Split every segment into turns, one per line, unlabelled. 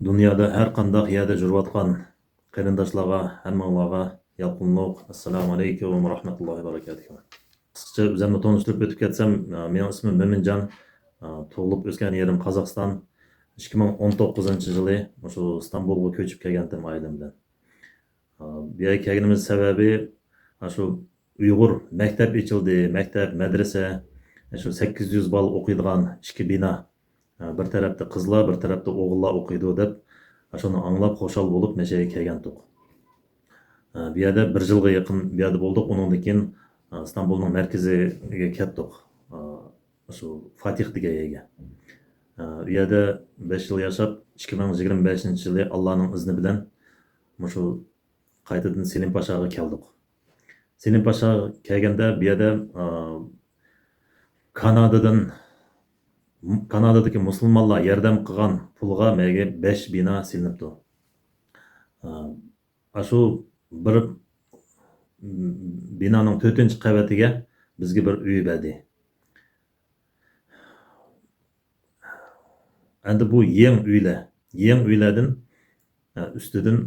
Dünyada her qandaq yerda жүрüvatqan qarindoshlarga, hammanglarga yaqinlik. Assalomu alaykum va rahmatullohi va barakatuh. Qisqacha o'zimni tanishtirib o'tib ketsam, mening ismim Mo'minjon. Tug'ilib o'sgan yerim Qozog'iston. 2019-yili shu Istanbulga ko'chib kelgandim oilam bilan. Bu yerga kelganimiz sababi shu Uyg'ur maktab ochildi, maktab, madrasa. Shu 800 bal o'qiydigan ikki bino. Bir tarafda qizlar, bir tarafda o'g'illar o'qiydi deb, shuni anglab xo'shal bo'lib nashaga kelgandik. Bu yerda bir yilga yaqin bu yerda bo'ldik. Undan keyin Istanbulning markaziga ketdik. Shu Fatih degan yerga. Bu yerda 5 yil yashab, 2025-yili Allohning izni bilan shu qaytadan Selim Pashaga keldik. Selim Pasha kelganda bu yerda Kanadadagi musulmonlar yordam qilgan pulga menga 5 bino silinibdi. Shu bir binoning 4-qavatiga bizga bir uy berdi. Endi bu yeng uylardan ustidan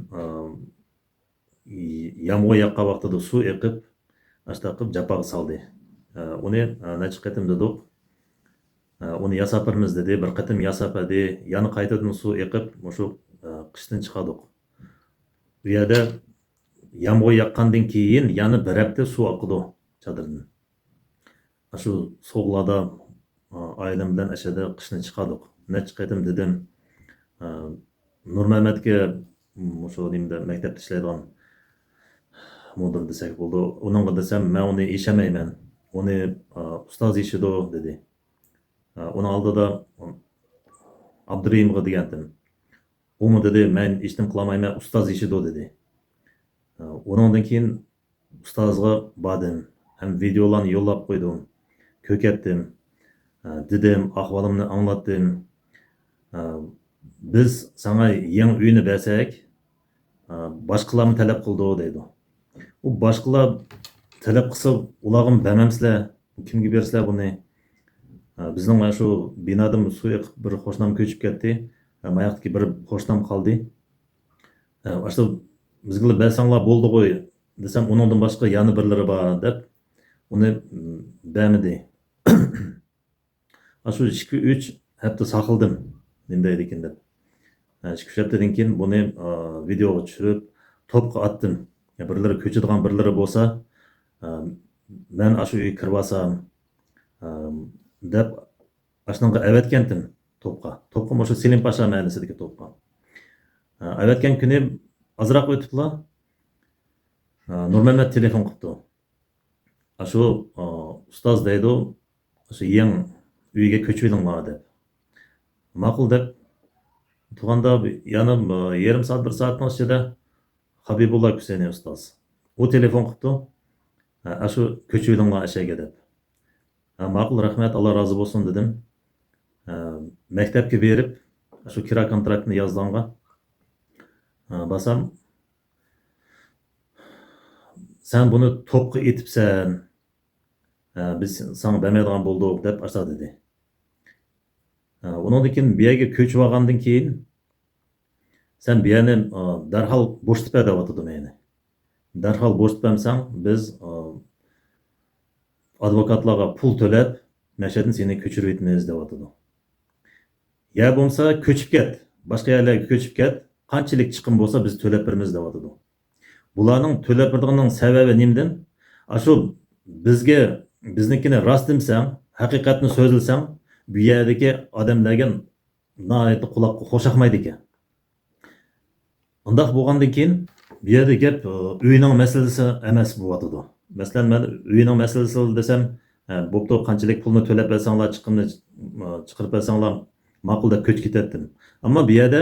yomg'ir yoqqan vaqtida suv eqib, ashta qilib japaga soldi. Uni necha qatim dedik. Onu yasapırmız dedi, bir qatim yasapadı, yana qaytadan suv eqib, shu qishdan chiqadik. Bu yerda yomg'ir yoqqandan keyin yana bir hafta suv oqidi chodirdan. Shu so'g'larda oilam bilan ashada qishdan chiqadik. Necha qatim dedim, Nurmamatga shu nimda maktabda ishlaydigan mudir desak bo'ldi. Uningga desam, men uni ishamayman. Uni ustoz ishidi dedi. Onu aldida Abdurayimga degandim. U dedi, men ishtim qilmayman, ustoz ishidi dedi. Undan keyin ustozga bordim. Ham videolarni yo'llab qo'ydim. Ko'katdim. Dedim, ahvolimni anglatdim. Biz sana yeng uyni bersak, boshqalarni talab qildi dedi. U boshqalar talab qilsa, ularga bermamsizlar, kimga bersizlar buni? Bizning shu binodan suv eqib bir qo'shnim ko'chib ketdi. Mayaqdagi bir qo'shnim qoldi. Shu bizga bersanglar bo'ldi qo'y desam, undan boshqa yana birlari bor deb uni bermadi. Shu 2-3 hafta saqladim. Nima deydi ekan deb. 2-3 haftadan keyin buni videoga tushirib to'pga atdim. Birlari ko'chadigan birlari bo'lsa, men shu uyga kirib olsam deb ashunga avatgandim to'pqa. To'pqa shu Selim Pasha mahallasidagi to'pqa. Avatgan kuni azroq o'tibla Nurmamat telefon qildi. Shu ustoz deydi, shu yeng uyga ko'chib olinglar deb. Ma'qul deb turganda yana yarim soat, 1 soatning ichida Habibullah Huseyni ustoz. U telefon qildi. Shu ko'chib olinglar ashaga deb. Ma'qul, rahmat, Allah razı olsun dedim. Maktabga berib, shu kira kontraktini yozganga basam, sen bunu to'pqa etibsan, biz sana bermaydigan bo'ldik deb ashta dedi. Undan keyin bu yerga ko'chib olgandan keyin sen bu yerni darhol bo'shatib ber deyotdi meni. Darhol bo'shatib bermasang, biz advokatlarga pul to'lab, mashadan seni ko'chirib etmaymiz deyotdi. Ya bo'lsa ko'chib ket, boshqa yerlarga ko'chib ket, qanchalik chiqim bo'lsa biz to'lab beramiz deyotdi. Bularning to'lab berdiganining sababi nimdan? Shu bizga biznikini rost demsang, haqiqatni so'zilsang, bu yerdagi odamlarga nihoyatda quloqqa xo'shaqmaydi ekan. Undaq bo'lgandan keyin bu yerda gap uyning masalasi emas bo'lyotdi. Masalan, men uyning masalasi desam, bo'pti, qanchalik pulni to'lab bersanglar, chiqimni chiqarib bersanglar, ma'qul deb ko'chib ketdim. Ammo bu yerda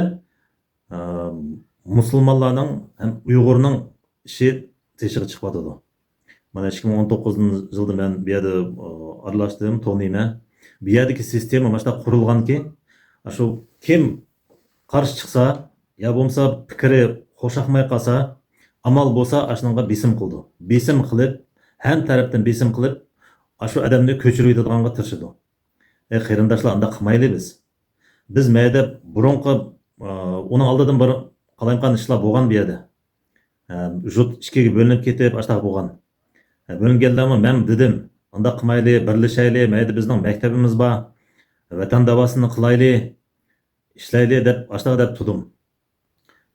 musulmonlarning ham Uyg'urning ishi teshig'i chiqyotdi. Mana 2019-yilda men bu yerda aralashdim, taniyman. Bu yerdagi sistema mana shunday qurilganki, shu kim qarshi chiqsa, ya bo'lmasa fikri xo'shaqmay qolsa, amal bo'lsa, ashunga besim qildi. Besim qilib, ham tarafdan besim qilib, shu odamni ko'chirib yetadiganga tirishdi. Qarindoshlar, unda qilmaylik biz. Biz mayda burunqi Оның алдыдан бір қалайымқан ішлар болған bu yerda. Жұрт ішкеге бөлініп кетіп, аштағы болған. Бөлінгенде мен дедім, анда қымайлы, бірлішәйлі, мәйді біздің мектебіміз ба, ватан давасыны қылайлы, ішләйлі деп, аштағы деп тұдым.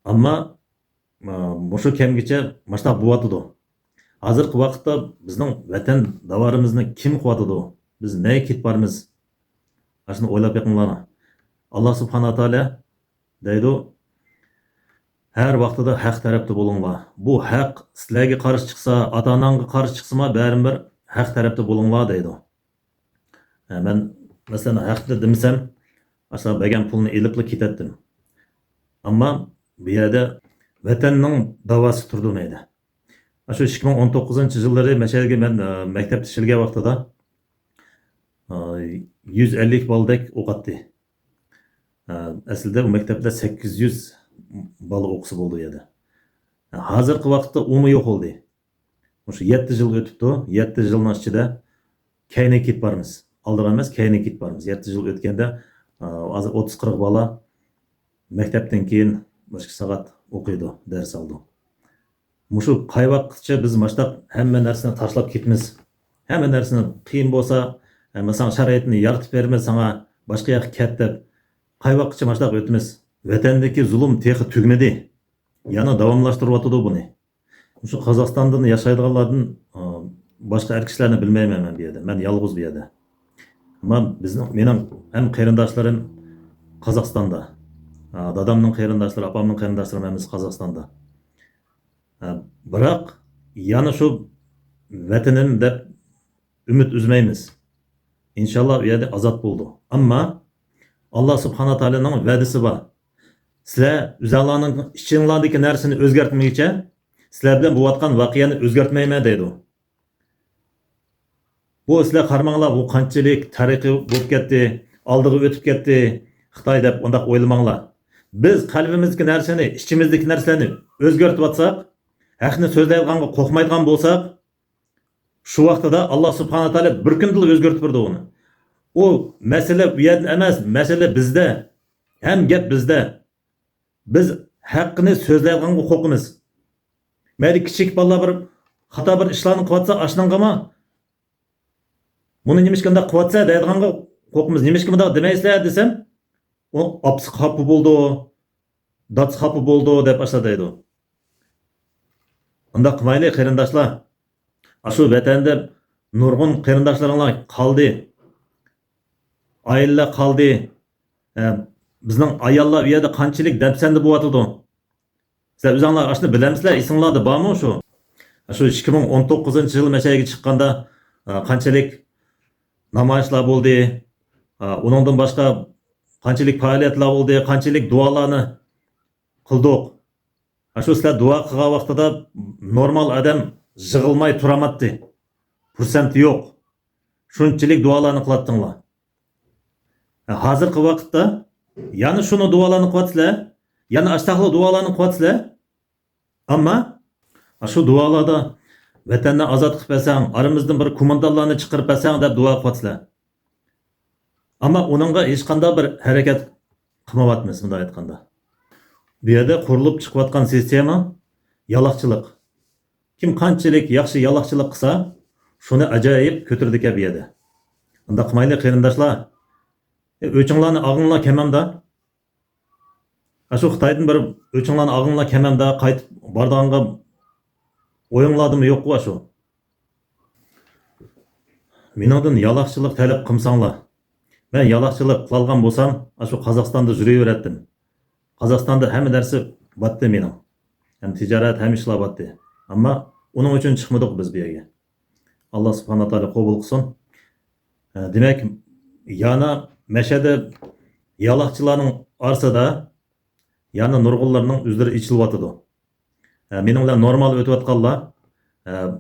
Амма, мұшы кемгече маштақ буатыды. Азырқы вақытта біздің ватан даварымызны кім қуатыды? Біз не кет бармыз? Ашыны ойлап яқынлана. Алла Субхана Тааля дейді, әр вақтыда хақ тарапты болыңла. Бұл хақ сіләге қарсы шықса, ата-анаңға қарсы шықса ма, бәрін бір хақ тарапты болыңла дейді. Мен, мәселен, хақты демесем, аша бәген пұлны еліплі кететтім. Амма, бұл жерде ватанның давасы тұрды мейді. Ашу 2019 жылдары мәшәлге мен мектепті шілге вақтыда 150 балдек оқатты. Әсілде бұл мектепте 800 балы оқысы болды еді. Hazırkı vaqtda umu yo'q oldu. O'sha 7 yil o'tibdi. 7 yilning ichida keyinga ketib boramiz. Oldiga emas, keyinga ketib boramiz. 7 yil o'tganda hozir 30-40 bola maktabdan keyin 1 soat o'qiydi, dars oldi. Mushu qay vaqtgacha biz mashtaq hamma narsani tashlab ketamiz. Hamma narsani qiyin bo'lsa, masalan sharoitni yaratib beramiz, sana boshqa yoqqa ket deb qay vaqtgacha mashtaq o'tamiz. Vatandagi zulm texi tugmadi. Yana davomlashtirib o'tadi buni. Shu Qozog'istonda yashaydiganlardan boshqa erkaklarni bilmayman men bu yerda. Men yolg'iz bu yerda. Ammo mening ham qarindoshlarim Qozog'istonda. Dadamning qarindoshlari, opamning qarindoshlari hammiz Qozog'istonda. Biroq yana shu vatanim deb umid uzmaymiz. İnşallah bu yerda azod bo'ldi. Ammo Alloh subhanahu taolaning va'dasi bor. Sizlar o'zinglarning ichinglardagi narsani o'zgartmaycha, sizlar bilan bo'layotgan voqeani o'zgartmayman deydi. Bu sizlar qarmanglar, bu qanchalik tarixiy bo'lib ketdi, oldiga o'tib ketdi, Xitoy deb undaq o'ylamanglar. Biz qalbimizdagi narsani, ichimizdagi narsalarni o'zgartib atsak, haqni so'zlayotganga qo'rqmaydigan bo'lsak, shu vaqtida Alloh subhanahu taolo bir kunda o'zgartib berdi uni. O mesele bu yerda emas, mesele bizde. Hem gap bizde. Biz haqqini so'zlayotganga qo'rqamiz. Mayli kichik bolalar bir xato bir ishlarni qilyotsa, ashnangama buni nimishkanda qilyotsa deydiganga qo'rqamiz. Nimishki bunda demaysizlar desam, o opsi xafa bo'ldi, dats xafa bo'ldi deb ashlaydi. Unda qilmaylik qarindoshlar. Shu vatanda nurg'un qarindoshlaringlar qoldi. Aileler kaldı. Bizning ayollar bu yerda qanchalik dapsanda bo'yotdi. Sizlar o'zinglar ashuni bilamsizlar, esinglarda bormi shu? Shu 2019-yil mashayiga chiqqanda qanchalik namoyishlar bo'ldi. Uningdan boshqa qanchalik faoliyatlar bo'ldi, qanchalik duolarni qildik. Shu sizlar duo qilgan vaqtida normal odam yig'ilmay turamatdi. Fursati yo'q. Shunchalik duolarni qilatdinglar. Hazırkı vakitte yani şunu dualarını kıvatsızlar, yani aşağılık dualarını kıvatsızlar. Ama şu dualarda vatanni azad qilib bersan, aramızdan bir kumandanlarni chiqarib bersan deb dua kıvatsızlar. Ama onunla hech qanday bir harakat qilmayapmiz bunday aytganda. Bu yerda qurilib chiqayotgan sistema yaloqchilik. Kim qanchalik yaxshi yaloqchilik qilsa, shuni ajoyib ko'tirdik bu yerda. Unda qilmaylik qarindoshlar. Öçünlerini ağınla kememde. Şu Xitaydan bir öçünlerini ağınla kememde qaytib bardağınga oyunladım yok ku şu. Meningdan yalaqçılık talep qilsanglar. Ben yalaqçılık qilgan bo'lsam, şu Qozog'istonda yuraveratdim. Qozog'istonda hamma narsa batdi mening. Ham tijorat, ham ishlar batdi. Ammo uning uchun chiqmadik biz bu yerga. Alloh subhanahu taolo qabul qilsin. Demak, yana Meşede yalaqçılarning arsada yani nurg'unlarning o'zlari ichilib o'tadi. Meninglar normal o'tib o'tganlar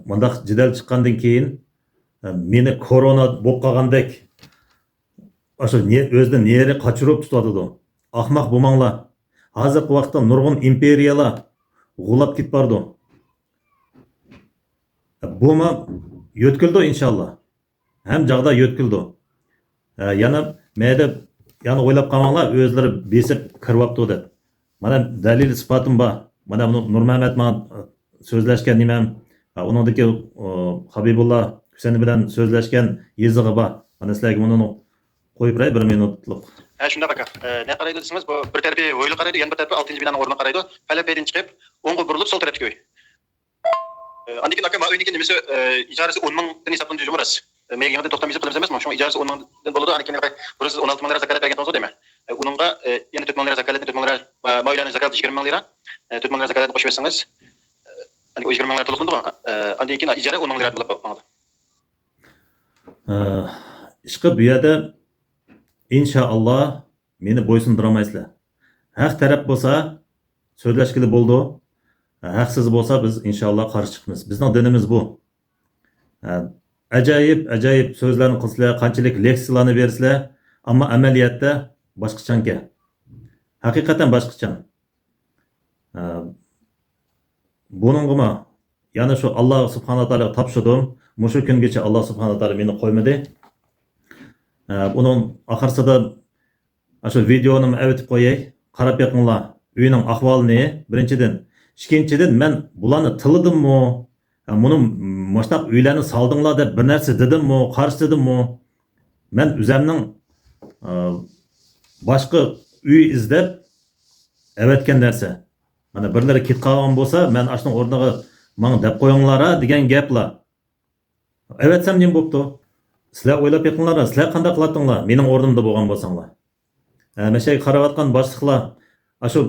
bundaq jidal chiqqandan keyin meni korona bo'lib qolgandek o'sha o'zidan neri qochirib tutadi. Ahmoq bo'lmanglar. Hozirgi vaqtda nurg'un imperiyalar g'ulab ketib bordi. Buma yo'tkildi inshaalloh. Ham joqda yo'tkildi. Yana mayda yani o'ylab qolmanglar, o'zlari besib kiribdi deb. Mana dalil ispatim bor. Mana bunu Nurmahmet man so'zlashgan nimam, uningdagi Habibullah Husayni bilan so'zlashgan yezig'i bor. Mana sizlarga buni qo'yib beray 1 minutlik.
Shunda aka, ne qaraydi desangiz, bu bir tarafi o'yli qaraydi, yana bir tarafi 6-binoning o'rniga qaraydi. Falapaydan chiqib, o'ngga burilib sol tarafga qo'y. Andikin aka, ma uynikin nimasi ijarasi 10 mingdan hisoblanadi jumras. Men yana to'xtamaysiz qilamiz emas, shu ijarasi 10 mingdan bo'ladi. Andikin burası 16 ming lira zakat bergan to'g'ri deyman. Uningga yana 4 ming lira zakat, 4 ming lira mo'ylaning zakati 20 ming lira. 4 ming lira zakatni qo'shib bersangiz, andikin 20 ming lira to'liqlandi. Andikin ijara 10 ming lira bo'lib qoladi.
Ishqi bu yerda inshaalloh meni bo'ysundiramaysiz. Haq taraf bo'lsa so'zlashgili bo'ldi. Haqsiz bo'lsa biz inshaalloh qarshi chiqamiz. Bizning dinimiz bu. Ajoyib so'zlarni qilsizlar, qanchalik leksiyalarni bersizlar, ammo amaliyotda boshqachanka. Haqiqatan boshqacha. Buningmi yana shu Alloh subhanahu va taolo topshirdim. Mushu kungacha Alloh subhanahu va taolo meni qo'ymadi. Bunun oxirsida shu videoni avtib qo'yay. Qarab beqinglar. Uyning ahvolini birinchidan, ikkinchidan men bularni tilidimmi? Buni moshtaq uylarni soldinglar deb bir narsa dedimmi, qarshi dedimmi? Men o'zimning boshqa uy izlab avatgan narsa. Mana birlari ketib qolgan bo'lsa, men ashning o'rniga menga deb qo'yinglar degan gaplar. Avatsam nima bo'pti? Sizlar o'ylab beqinglar, sizlar qanday qilardinglar? Mening o'rnimda bo'lgan bo'lsanglar. Mana shu qarayotgan boshliqlar, shu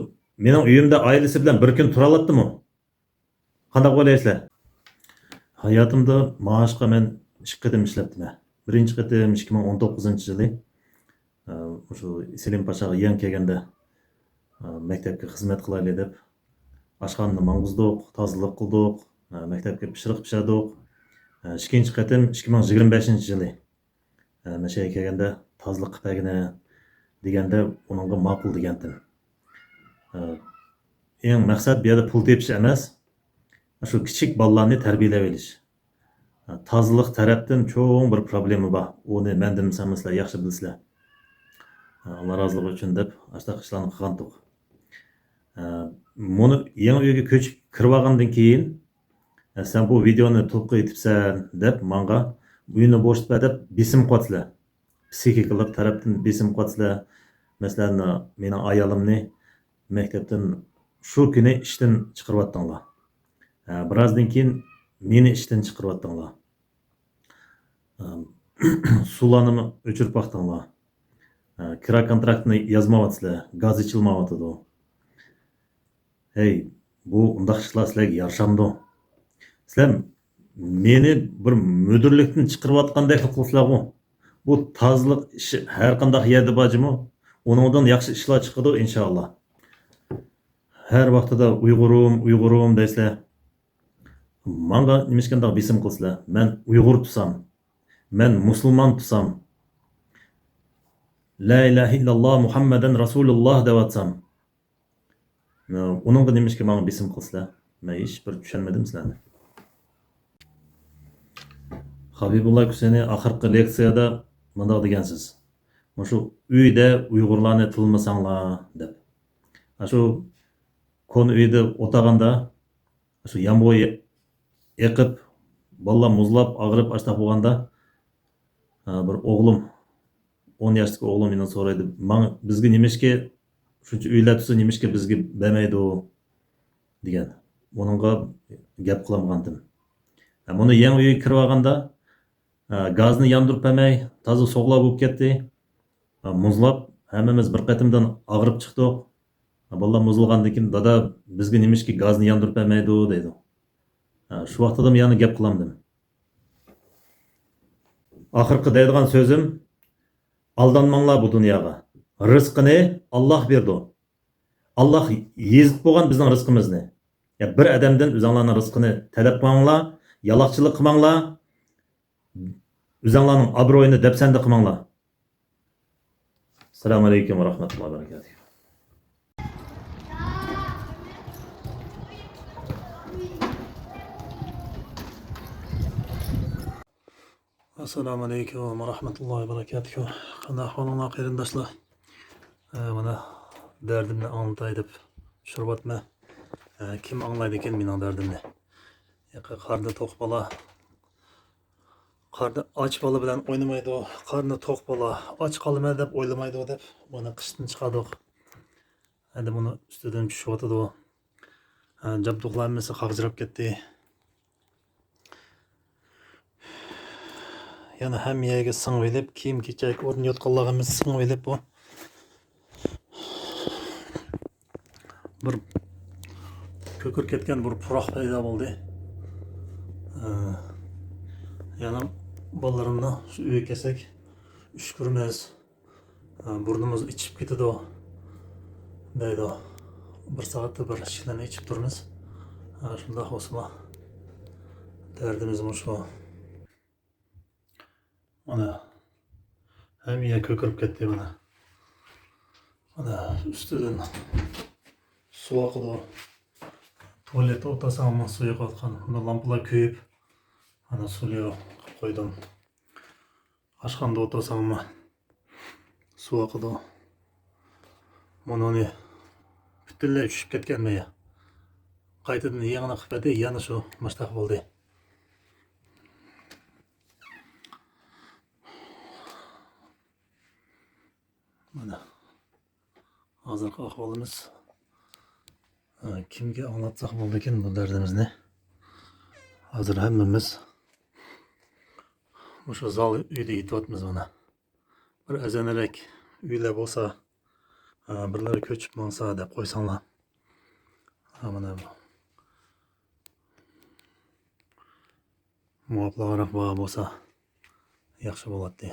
mening uyimda oilasi bilan bir kun tura oladimi? Qanday o'ylaysizlar? Hayotimda maoshga men 2 qatim ishlabdim. Birinchi qatim 2019-yili shu Selim Pashaga yangi kelganda maktabga xizmat qilaylik deb oshxonani mang'izdik, tozalik qildik, maktabga pishiriq pishirdik. Ikkinchi qatim 2025-yili mana shu kelganda tozalik qilpagina deganda uningga ma'qul degandim. Eng maqsad bu yerda pul tepish emas, shu kichik bolalarni tarbiyalab olish. Tozalik tarafdan cho'ng bir problema bor. Uni men demsam sizlar yaxshi bilasizlar. Allah roziligi uchun deb ashta ishlarni qilgandik. Buni yangi uyga ko'chib kirib olgandan keyin sen bu videoni to'pqa etibsan deb menga uyni bo'shatma deb besim qo'ydilar. Psixikalik tarafdan besim qo'ydilar. Masalan, mening ayolimni maktabdan shu kuni ishdan chiqaryaptinglar. Birozdan keyin meni ishdan chiqaryaptinglar. Sularni o'chirib vaqtinglar. Kira kontraktini yozmayapsizlar, gaz ichilmayapti. Hey, bu undaq ishlar sizlarga yarashamdi. Sizlar meni bir müdürlikdan chiqarayotgandek qilsizlar-ku. Bu tozalik ishi har qanday yerda bormi? Uningdan yaxshi ishlar chiqadi inshaalloh. Har vaqtida Uyg'urum deysizlar. Menga nimashkanda besim qilsizlar. Men Uyg'ur tusam, men musulmon tusam. La ilaha illalloh Muhammadan Rasululloh devatsam. Uningga nimashga menga besim qilsizlar? Men hech bir tushunmadim sizlarni. Habibullah Husayni oxirgi leksiyada bunday degansiz. Shu uyda Uyg'urlarni tilmasanglar deb. Shu kon uyda o'taganda shu yomg'ir eqib, bolalar muzlab, og'rib ashta bo'lganda bir o'g'lim 10 yoshli o'g'lim mendan so'raydi. Bizga nimashga shuncha uylar tutsa nimashga bizga bermaydi degan. Buningga gap qilmagandim. Buni yangi uyga kirib olganda gazni yondirib bermay, toza so'g'lab bo'lib ketdi. Muzlab hammamiz bir qatimdan og'rib chiqdik. Bolalar muzlagandan keyin dada bizga nimashga gazni yondirib bermaydi dedi. Shu vaqtda yana gap qilamdim. Oxirgi deydigan so'zim, aldanmanglar bu dunyoga. Rizqini Alloh berdi. Alloh yezib bo'lgan bizning rizqimizni. Bir odamdan o'zinglarning rizqini talab qilmanglar, yaloqchilik qilmanglar. O'zinglarning obro'yini depsanda qilmanglar. Assalomu alaykum va rahmatullohi va barakatuh.
Assalomu alaykum va rahmatullohi va barakatuh. Qanday ahvolinglar qarindoshlar? Mana dardimni anlatay deb tushiryapman. Kim anglaydi ekan mening dardimni? Qarni to'q bola, qarni och bola bilan o'ynamaydi. Qarni to'q bola och qolma deb o'ylamaydi deb buni qishdan chiqardik. Endi buni ustidan tushyotidi. Jabduqlarimiz qag'jirab ketdi. Yana ham yerga sing'ilib, kiyim-kechak o'rnayotganligimiz sing'ilib bu. Bir ko'kir ketgan bir puroq paydo bo'ldi. Yana bolalarimni shu uyga kelsak, ushkurimiz, burnimiz ichib ketadi deydi. Bir soatda bir shishlarni ichib turmiz. Shunda hosma dardimiz shu. Mana ham yer ko'kirib ketdi mana. Mana ustidan suv oqidi. Tualetda o'tirsam suv yo'qotgan. Bunda lampalar kuyib, mana suvni qilib qo'ydim. Ashxonada o'tirsam suv oqidi. Mana ne butunlay tushib ketgan men. Qaytadan yangini qilib yana shu mashtaq bo'ldi. Mana hozirgi ahvolimiz. Kimga anlatsak bo'ldi ekan bu dardimizni? Hozir hammamiz o'sha zal uyda yetyapmiz mana. Bir azanarak uylar bo'lsa, birlari ko'chib bo'lsa deb qo'ysanglar. Mana bu. Muoplaroq bo'lsa yaxshi bo'ladi.